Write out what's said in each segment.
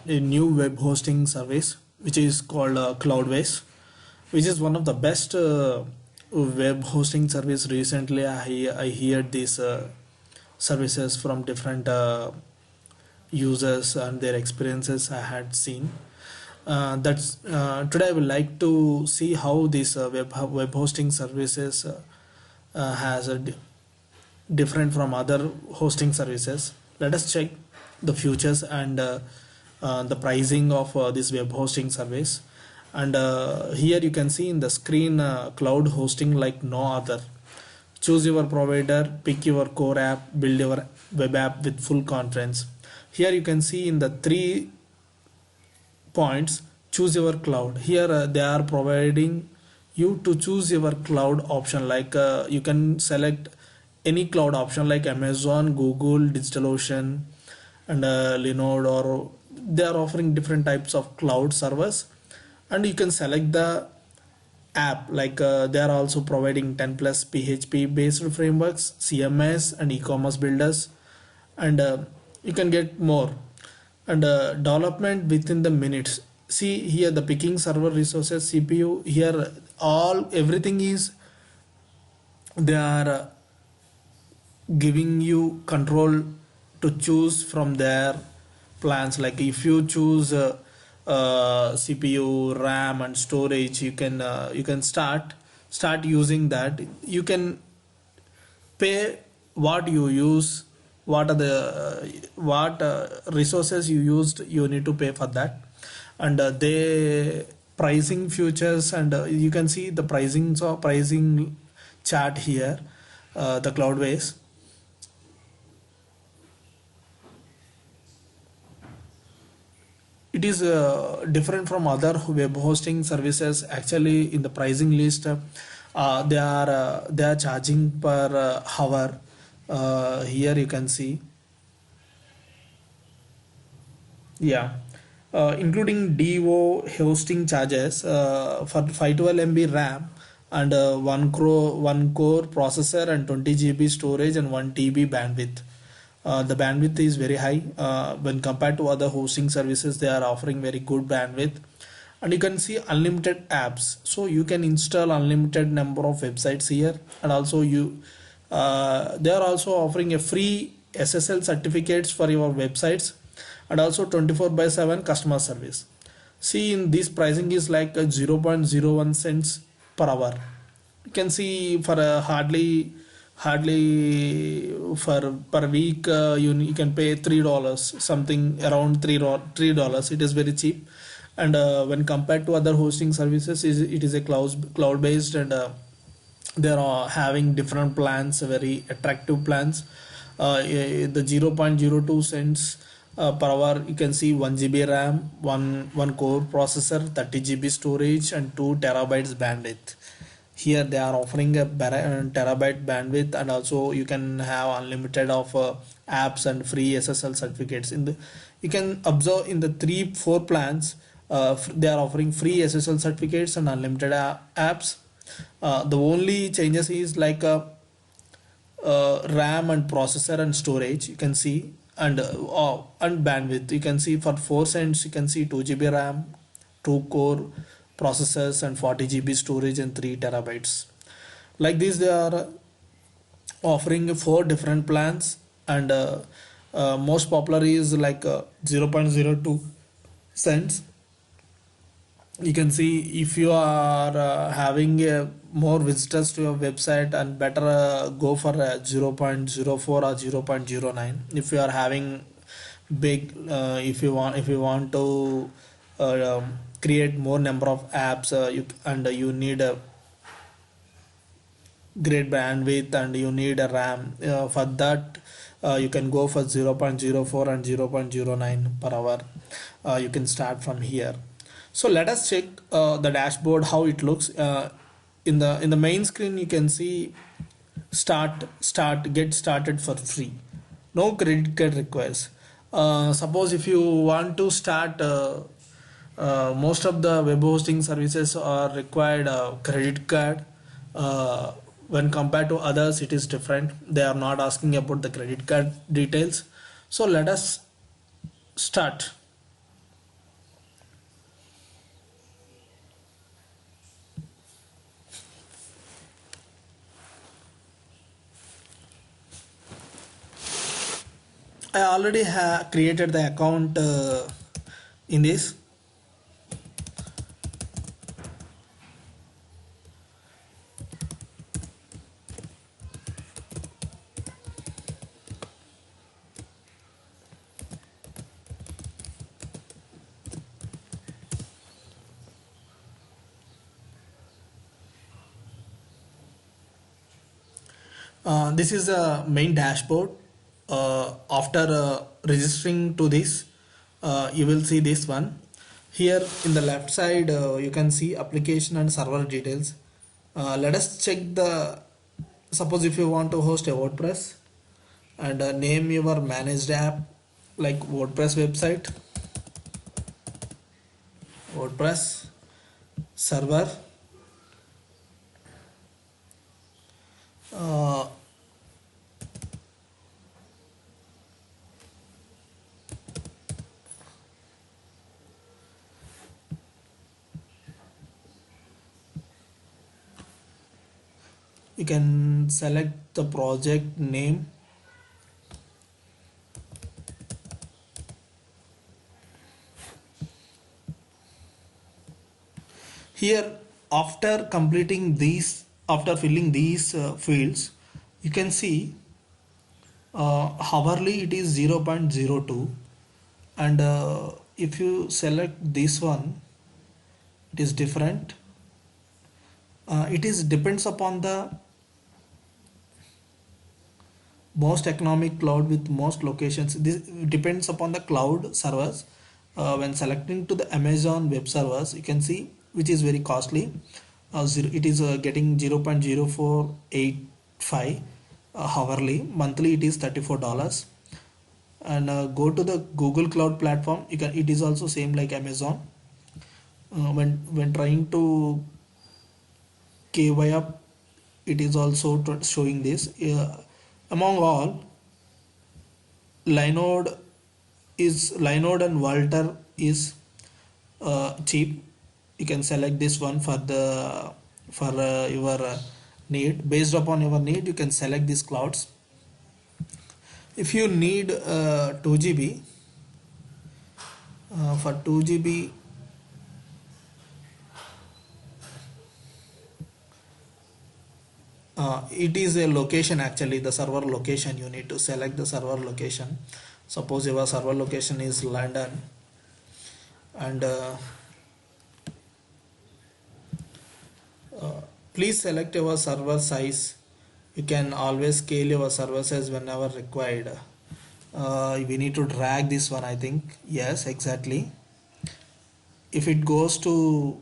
a new web hosting service which is called Cloudways, which is one of the best web hosting service. Recently I heard these services from different users and their experiences I had seen. That's Today I would like to see how this web hosting services has different from other hosting services. Let us check the features and the pricing of this web hosting service. And here you can see in the screen cloud hosting like no other. Choose your provider, pick your core app, build your web app with full confidence. Here you can see in the 3 points, choose your cloud. Here they are providing you to choose your cloud option, like you can select any cloud option like Amazon, Google, DigitalOcean, and Linode, or they are offering different types of cloud servers. And you can select the app, like they are also providing 10 plus PHP based frameworks, CMS and e-commerce builders, and you can get more. And development within the minutes. See here the picking server resources, CPU. Here everything is, they are giving you control to choose from their plans. Like if you choose CPU, RAM and storage, you can start using that. You can pay what you use, what are the what resources you used, you need to pay for that. And they pricing futures, and you can see the pricing chart here, the Cloudways. It is different from other web hosting services. Actually in the pricing list, they are charging per hour. Here you can see, yeah, including DO hosting charges for 512 MB RAM and 1 core processor and 20 GB storage and 1 TB bandwidth. The bandwidth is very high when compared to other hosting services. They are offering very good bandwidth. And you can see unlimited apps, so you can install unlimited number of websites here. And also they are also offering a free SSL certificates for your websites, and also 24/7 customer service. See, in this pricing is like 0.01 cents per hour. You can see for hardly for per week you can pay $3, something around $3. It is very cheap. And when compared to other hosting services, it is a cloud based, and they are having different plans, very attractive plans. The 0.02 cents per hour, you can see 1 GB RAM, one core processor, 30 GB storage and 2 terabytes bandwidth. Here they are offering a terabyte bandwidth, and also you can have unlimited of apps and free SSL certificates. You can observe in the 4 plans, they are offering free SSL certificates and unlimited apps. The only changes is like RAM and processor and storage, you can see, and bandwidth. You can see for 4 cents you can see 2 GB RAM, 2 core processors and 40 GB storage and 3 terabytes. Like this, they are offering 4 different plans, and most popular is like 0.02 cents. You can see if you are having more visitors to your website, and better go for 0.04 or 0.09. If you are having big, if you want to create more number of apps, you need a great bandwidth and you need a RAM, for that you can go for 0.04 and 0.09 per hour. You can start from here. So let us check the dashboard, how it looks. In the main screen you can see get started for free, no credit card requires. Suppose if you want to start, most of the web hosting services are required credit card. When compared to others, it is different. They are not asking about the credit card details. So let us start. I already have created the account in this. This is the main dashboard. After registering to this, you will see this one. Here in the left side, you can see application and server details. Let us check the, suppose if you want to host a WordPress, and name your managed app like WordPress website, WordPress server. Uh, you can select the project name. Here, after completing these, after filling these fields, you can see hourly it is 0.02, and if you select this one, it is different. It is depends upon the most economic cloud with most locations. This depends upon the cloud servers. When selecting to the Amazon web servers, you can see which is very costly. It is getting 0.0485 hourly. Monthly it is $34. And go to the Google Cloud platform. You can, it is also same like Amazon. When trying to KY up, it is also showing this. Among all, Linode and Walter is cheap. You can select this one for the for your need. Based upon your need, you can select these clouds. If you need 2 GB, for 2 GB, it is a location, actually the server location. You need to select the server location. Suppose your server location is London, and please select your server size. You can always scale your server size whenever required. We need to drag this one, I think. Yes, exactly. If it goes to,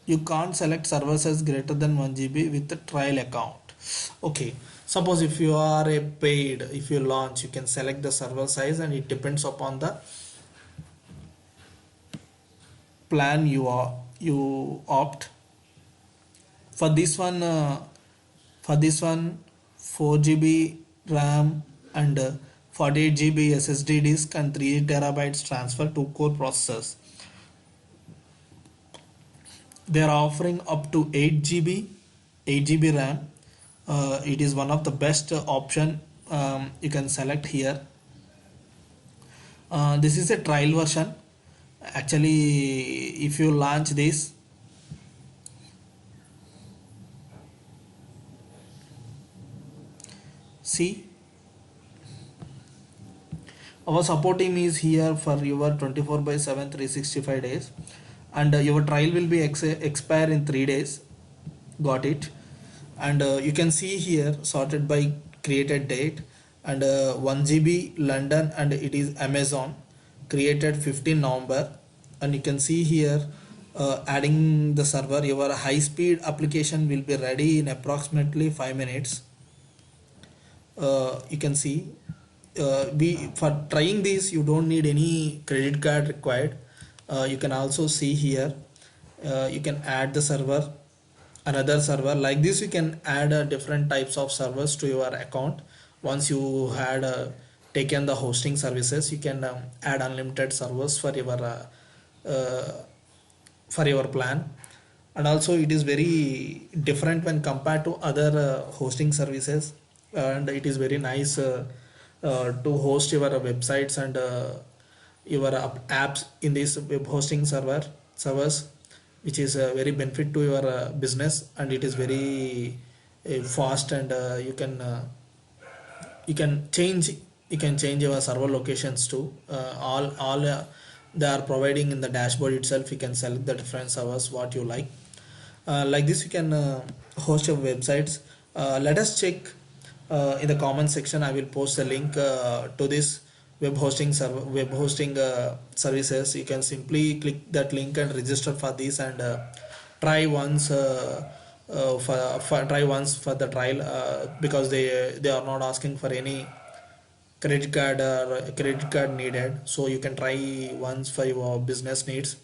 you can't select server size greater than 1 GB with the trial account. Okay, suppose if you are a paid, if you launch, you can select the server size, and it depends upon the plan you opt. For this one, 4 GB RAM and 48 GB SSD disk and 3 terabytes transfer to core processors. They are offering up to 8 GB RAM. It is one of the best option. You can select here. This is a trial version. Actually, if you launch this, see, our support team is here for your 24/7 365 days, and your trial will be expire in 3 days. Got it? And you can see here sorted by created date, and 1 GB London, and it is Amazon, created 15 November. And you can see here adding the server. Your high speed application will be ready in approximately 5 minutes. You can see, for trying this, you don't need any credit card required. You can also see here, you can add the server, another server. Like this, you can add different types of servers to your account. Once you had taken the hosting services, you can add unlimited servers for your plan. And also it is very different when compared to other hosting services, and it is very nice to host your websites and your apps in this web hosting servers, which is very benefit to your business, and it is very fast, and you can change your server locations too. All they are providing in the dashboard itself. You can select the different servers what you like this you can host your websites. Let us check in the comment section. I will post a link to this web hosting services. You can simply click that link and register for this, and try once try once for the trial, because they are not asking for any credit card needed, so you can try once for your business needs.